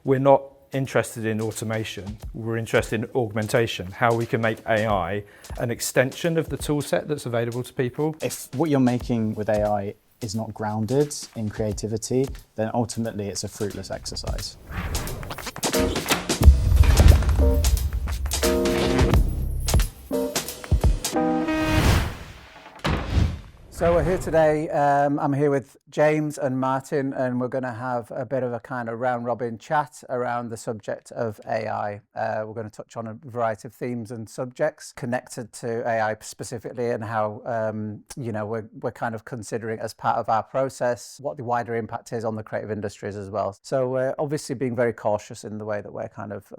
We're not interested in automation, we're interested in augmentation, how we can make AI an extension of the tool set that's available to people. If what you're making with AI is not grounded in creativity, then ultimately it's a fruitless exercise. So we're here today, I'm here with James and Martyn, and we're going to have a bit of a kind of round robin chat around the subject of AI. We're going to touch on a variety of themes and subjects connected to AI specifically, and how we're kind of considering as part of our process what the wider impact is on the creative industries as well. So we're obviously being very cautious in the way that we're kind of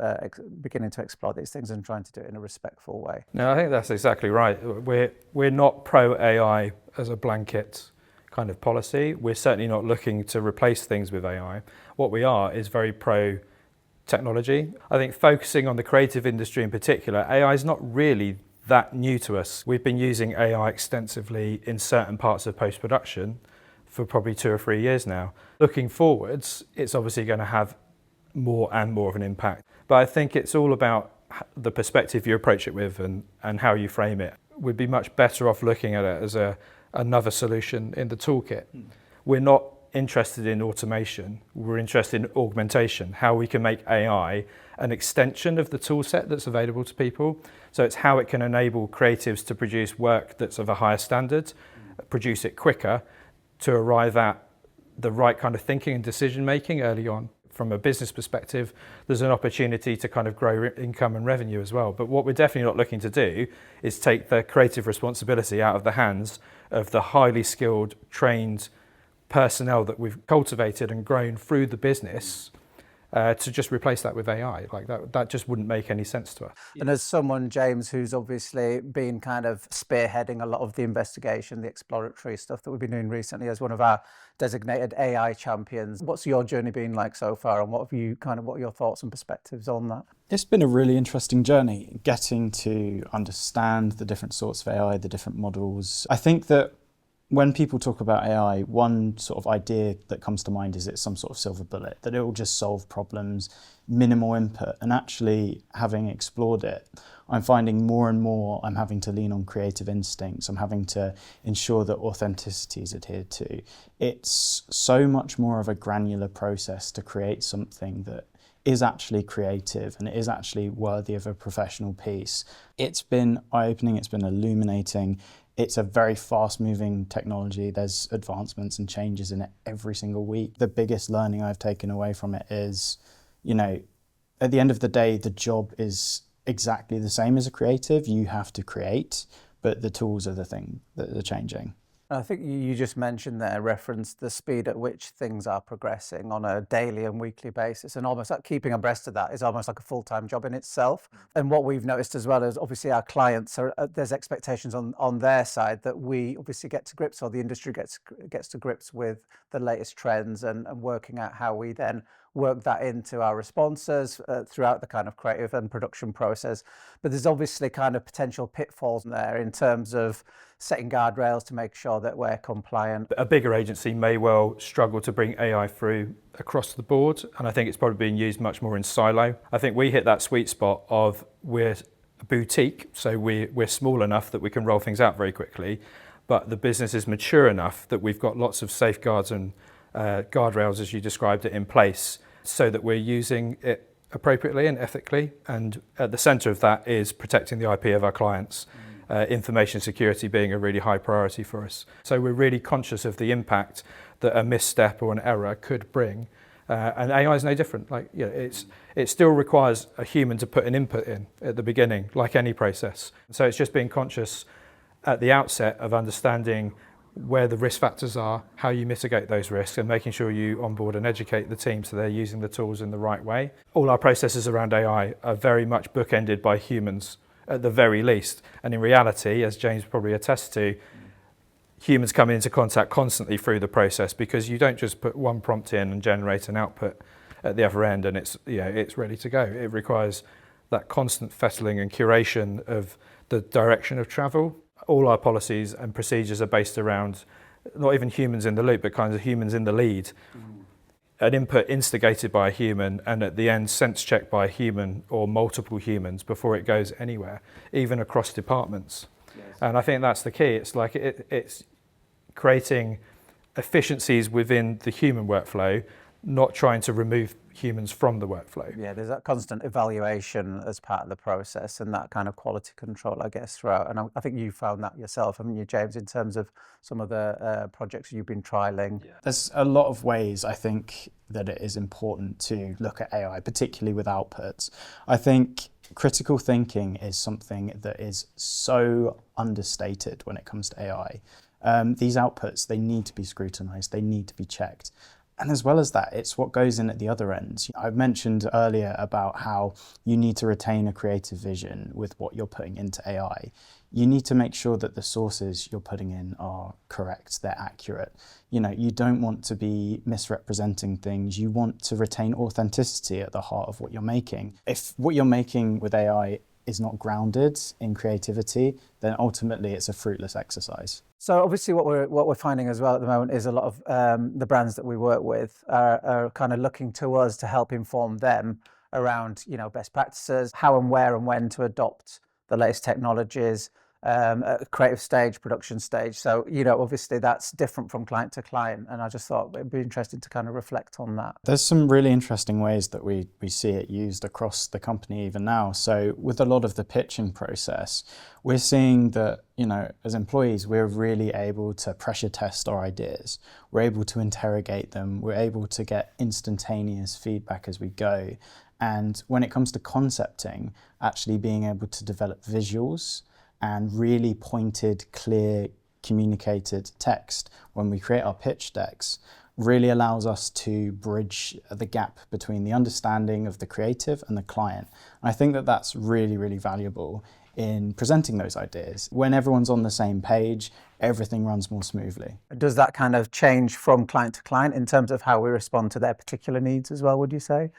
beginning to explore these things and trying to do it in a respectful way. No, I think that's exactly right. We're not pro AI as a blanket kind of policy. We're certainly not looking to replace things with AI. What we are is very pro technology. I think focusing on the creative industry in particular, AI is not really that new to us. We've been using AI extensively in certain parts of post-production for probably 2 or 3 years now. Looking forwards, it's obviously going to have more and more of an impact. But I think it's all about the perspective you approach it with and how you frame it. We'd be much better off looking at it as another solution in the toolkit. We're not interested in automation, we're interested in augmentation, how we can make AI an extension of the tool set that's available to people. So it's how it can enable creatives to produce work that's of a higher standard, produce it quicker, to arrive at the right kind of thinking and decision making early on. From a business perspective, there's an opportunity to kind of grow income and revenue as well. But what we're definitely not looking to do is take the creative responsibility out of the hands of the highly skilled, trained personnel that we've cultivated and grown through the business, to just replace that with AI. Like that just wouldn't make any sense to us. And as someone, James, who's obviously been kind of spearheading a lot of the investigation, the exploratory stuff that we've been doing recently as one of our designated AI champions, what's your journey been like so far, and what are your thoughts and perspectives on that? It's been a really interesting journey, getting to understand the different sorts of AI, the different models. I think that when people talk about AI, one sort of idea that comes to mind is it's some sort of silver bullet, that it will just solve problems, minimal input. And actually, having explored it, I'm finding more and more I'm having to lean on creative instincts. I'm having to ensure that authenticity is adhered to. It's so much more of a granular process to create something that is actually creative and it is actually worthy of a professional piece. It's been eye-opening, it's been illuminating. It's a very fast-moving technology. There's advancements and changes in it every single week. The biggest learning I've taken away from it is, at the end of the day, the job is exactly the same as a creative. You have to create, but the tools are the thing that are changing. I think you just mentioned there, referenced the speed at which things are progressing on a daily and weekly basis, and almost like keeping abreast of that is almost like a full-time job in itself. And what we've noticed as well is obviously our clients there's expectations on their side that we obviously get to grips, or the industry gets to grips with the latest trends and working out how we then work that into our responses throughout the kind of creative and production process. But there's obviously kind of potential pitfalls there in terms of setting guardrails to make sure that we're compliant. A bigger agency may well struggle to bring AI through across the board, and I think it's probably being used much more in silo. I think we hit that sweet spot of we're a boutique, so we're small enough that we can roll things out very quickly, but the business is mature enough that we've got lots of safeguards and guardrails, as you described it, in place so that we're using it appropriately and ethically. And at the centre of that is protecting the IP of our clients, information security being a really high priority for us. So we're really conscious of the impact that a misstep or an error could bring. And AI is no different. It still requires a human to put an input in at the beginning, like any process. So it's just being conscious at the outset of understanding where the risk factors are, how you mitigate those risks, and making sure you onboard and educate the team so they're using the tools in the right way. All our processes around AI are very much bookended by humans at the very least. And in reality, as James probably attests to, humans come into contact constantly through the process, because you don't just put one prompt in and generate an output at the other end and it's ready to go. It requires that constant fettling and curation of the direction of travel. All our policies and procedures are based around not even humans in the loop, but kind of humans in the lead. an input instigated by a human and at the end sense checked by a human or multiple humans before it goes anywhere, even across departments. Yes. And I think that's the key. It's like it's creating efficiencies within the human workflow, not trying to remove humans from the workflow. Yeah, there's that constant evaluation as part of the process and that kind of quality control, I guess, throughout. And I think you found that yourself, haven't you, James, in terms of some of the projects you've been trialling? Yeah. There's a lot of ways I think that it is important to look at AI, particularly with outputs. I think critical thinking is something that is so understated when it comes to AI. These outputs, they need to be scrutinized, they need to be checked. And as well as that, it's what goes in at the other end. I've mentioned earlier about how you need to retain a creative vision with what you're putting into AI. You need to make sure that the sources you're putting in are correct, they're accurate. You don't want to be misrepresenting things. You want to retain authenticity at the heart of what you're making. If what you're making with AI is not grounded in creativity, then ultimately it's a fruitless exercise. So obviously what we're finding as well at the moment is a lot of the brands that we work with are kind of looking to us to help inform them around, best practices, how and where and when to adopt the latest technologies, at creative stage, production stage. So, obviously that's different from client to client. And I just thought it'd be interesting to kind of reflect on that. There's some really interesting ways that we see it used across the company even now. So with a lot of the pitching process, we're seeing that, as employees, we're really able to pressure test our ideas. We're able to interrogate them. We're able to get instantaneous feedback as we go. And when it comes to concepting, actually being able to develop visuals and really pointed, clear, communicated text when we create our pitch decks really allows us to bridge the gap between the understanding of the creative and the client. And I think that that's really, really valuable in presenting those ideas. When everyone's on the same page, everything runs more smoothly. Does that kind of change from client to client in terms of how we respond to their particular needs as well, would you say?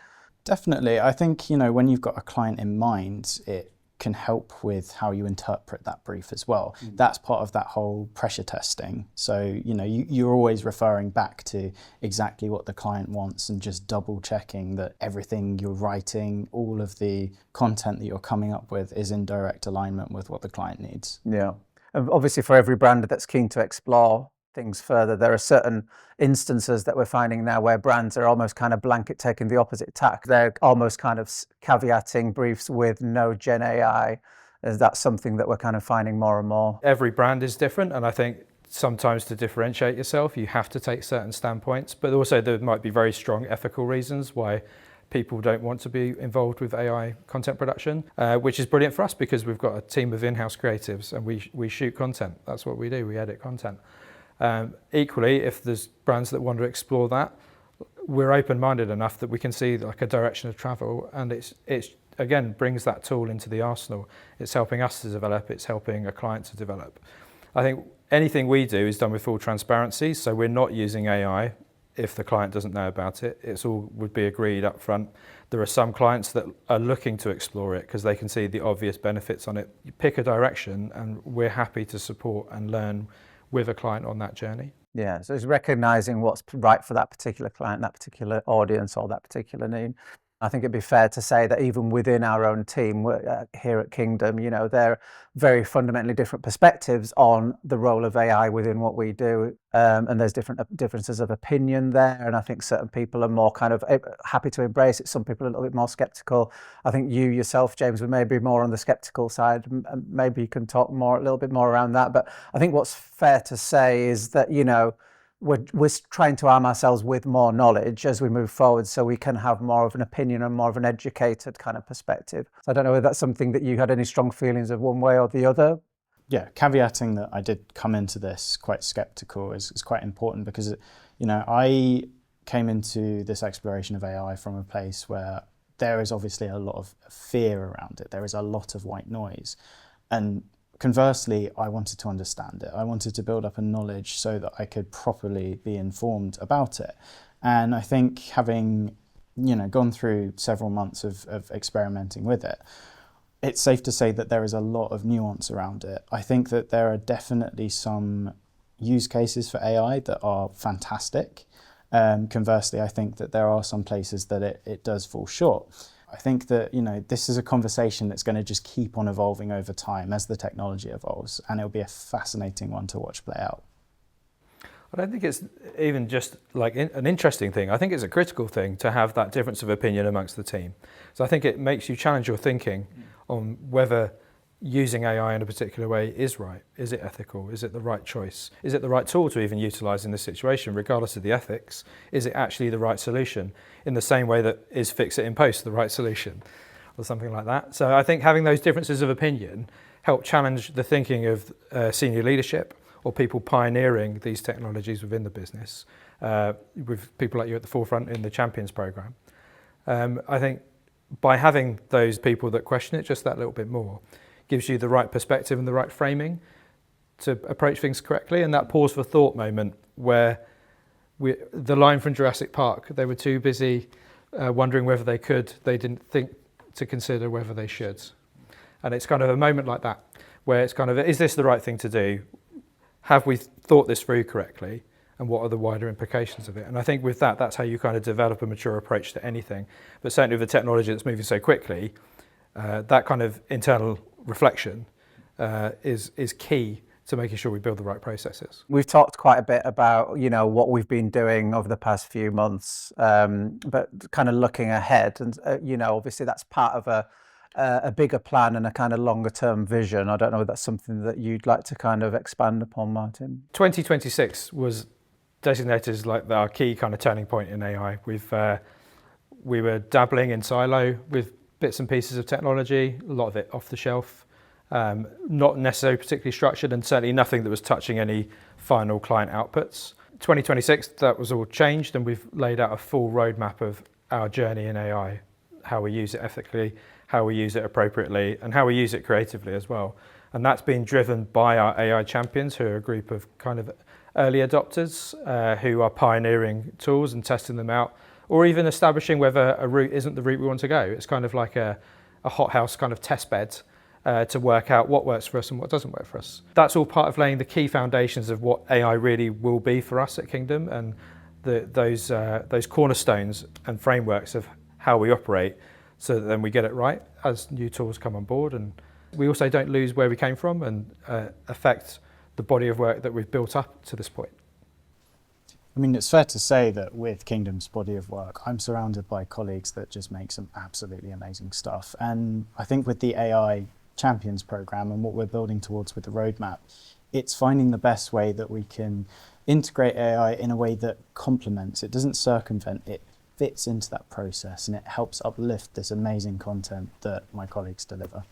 Definitely. I think, when you've got a client in mind, it can help with how you interpret that brief as well. That's part of that whole pressure testing. So, you're always referring back to exactly what the client wants and just double checking that everything you're writing, all of the content that you're coming up with is in direct alignment with what the client needs. Yeah. And obviously for every brand that's keen to explore things further, there are certain instances that we're finding now where brands are almost kind of blanket taking the opposite tack. They're almost kind of caveating briefs with no Gen AI. Is that something that we're kind of finding more and more? Every brand is different, and I think sometimes to differentiate yourself, you have to take certain standpoints, but also there might be very strong ethical reasons why people don't want to be involved with AI content production, which is brilliant for us because we've got a team of in-house creatives and we shoot content. That's what we do, we edit content. Equally, if there's brands that want to explore that, we're open-minded enough that we can see like a direction of travel, and it's again brings that tool into the arsenal. It's helping us to develop, it's helping a client to develop. I think anything we do is done with full transparency, so we're not using AI if the client doesn't know about it. It's all would be agreed up front. There are some clients that are looking to explore it because they can see the obvious benefits on it. You pick a direction and we're happy to support and learn with a client on that journey. Yeah, so it's recognizing what's right for that particular client, that particular audience, or that particular need. I think it'd be fair to say that even within our own team here at Kingdom, there are very fundamentally different perspectives on the role of AI within what we do. And there's differences of opinion there. And I think certain people are more kind of happy to embrace it. Some people are a little bit more skeptical. I think you yourself, James, were maybe more on the skeptical side. Maybe you can talk a little bit more around that. But I think what's fair to say is that, we're trying to arm ourselves with more knowledge as we move forward so we can have more of an opinion and more of an educated kind of perspective. So I don't know whether that's something that you had any strong feelings of one way or the other. Yeah, caveating that I did come into this quite skeptical is quite important because, I came into this exploration of AI from a place where there is obviously a lot of fear around it. There is a lot of white noise. And conversely, I wanted to understand it. I wanted to build up a knowledge so that I could properly be informed about it. And I think having, gone through several months of experimenting with it, it's safe to say that there is a lot of nuance around it. I think that there are definitely some use cases for AI that are fantastic. Conversely, I think that there are some places that it does fall short. I think that, this is a conversation that's going to just keep on evolving over time as the technology evolves, and it'll be a fascinating one to watch play out. I don't think it's even just like an interesting thing. I think it's a critical thing to have that difference of opinion amongst the team. So I think it makes you challenge your thinking on whether using AI in a particular way is right. Is it ethical? Is it the right choice? Is it the right tool to even utilise in this situation, regardless of the ethics? Is it actually the right solution? In the same way that is fix it in post the right solution, or something like that. So I think having those differences of opinion help challenge the thinking of senior leadership or people pioneering these technologies within the business, with people like you at the forefront in the Champions programme. I think by having those people that question it just that little bit more, gives you the right perspective and the right framing to approach things correctly. And that pause for thought moment where the line from Jurassic Park, they were too busy wondering whether they could, they didn't think to consider whether they should. And it's kind of a moment like that, where it's kind of, is this the right thing to do? Have we thought this through correctly? And what are the wider implications of it? And I think with that, that's how you kind of develop a mature approach to anything. But certainly with the technology that's moving so quickly, that kind of internal reflection is key to making sure we build the right processes. We've talked quite a bit about, what we've been doing over the past few months, but kind of looking ahead, and obviously that's part of a bigger plan and a kind of longer term vision. I don't know if that's something that you'd like to kind of expand upon, Martyn. 2026 was designated as like our key kind of turning point in AI. We were dabbling in silo with bits and pieces of technology, a lot of it off the shelf, not necessarily particularly structured, and certainly nothing that was touching any final client outputs. 2026, that was all changed, and we've laid out a full roadmap of our journey in AI, how we use it ethically, how we use it appropriately, and how we use it creatively as well. And that's been driven by our AI champions, who are a group of kind of early adopters who are pioneering tools and testing them out, or even establishing whether a route isn't the route we want to go. It's kind of like a hothouse kind of test bed to work out what works for us and what doesn't work for us. That's all part of laying the key foundations of what AI really will be for us at Kingdom, and those cornerstones and frameworks of how we operate, so that then we get it right as new tools come on board. And we also don't lose where we came from and affect the body of work that we've built up to this point. I mean, it's fair to say that with Kingdom's body of work, I'm surrounded by colleagues that just make some absolutely amazing stuff. And I think with the AI Champions program and what we're building towards with the roadmap, it's finding the best way that we can integrate AI in a way that complements, it doesn't circumvent, it fits into that process, and it helps uplift this amazing content that my colleagues deliver.